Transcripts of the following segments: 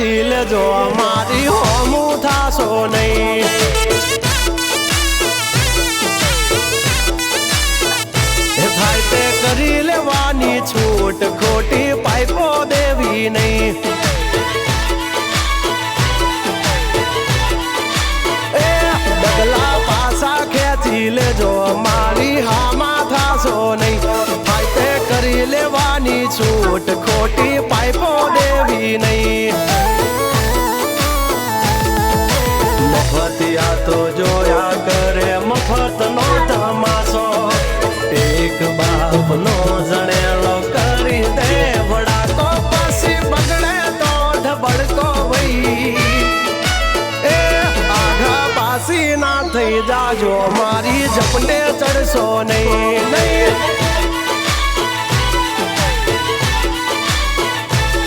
ખેંચી લેજો અમારી હોમું થાશો નહીં થાય તે કરી લેવાની છૂટ ખોટી પાઇપો દેવી નહીં ડગલા પાસા ખેંચી લેજો મારી હામાં થાશો નહીં થાય તે કરી લેવાની છૂટ ખોટી પાઇપો દેવી નહીં મફતિયા તો જોયા કરે મફત નો તમાશો એક બાપ નો જણેલો કરી દે ભડાકો પછી બગડે તો ઢબડકો વઈ એ આઘા પાસી ના થઈ જાજો મારી ઝપટે ચડશો નહીં નહીં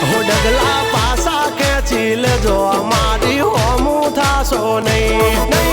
હો ડગલા પાસા ખેંચી લેજો મારી હોમું થાશો નહીં નહીં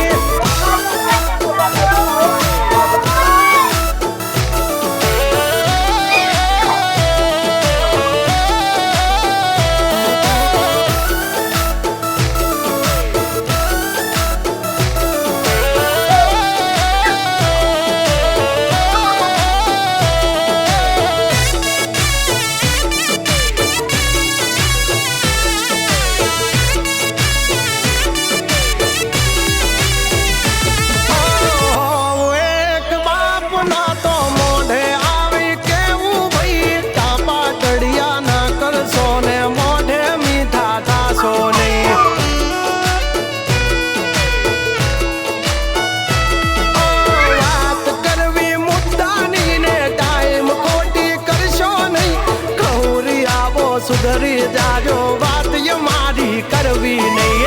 સુધરી જાજો વાત મારી કરવી નહીં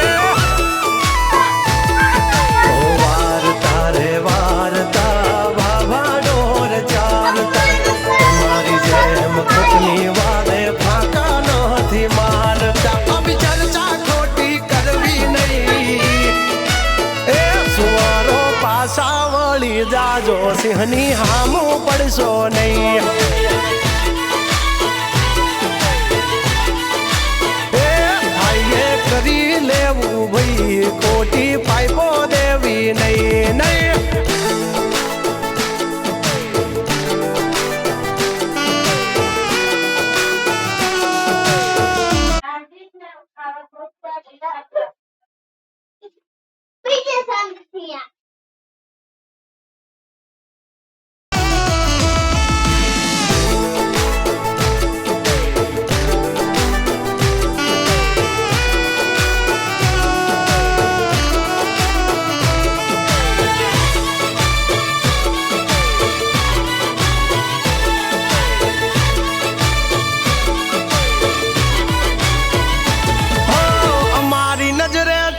વારતા રે વારતા બાબા ડોર ચાલતા તમારી જેમ ખોટની વાલે ફાંકા નથી મારતા અભી ચર્ચા ખોટી કરવી નહીં એ સુવારો પાસા વળી જાજો સિંહની હામું પડશો નહીં કરી લેવું ભાઈ ખોટી પાઇપો દેવી નહીં નહીં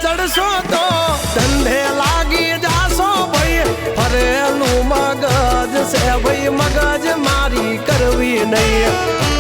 ચડશો તો ધંધે લાગી જાશો ભાઈ ફરેલું મગજ છે ભાઈ મગજ મારી કરવી નહીં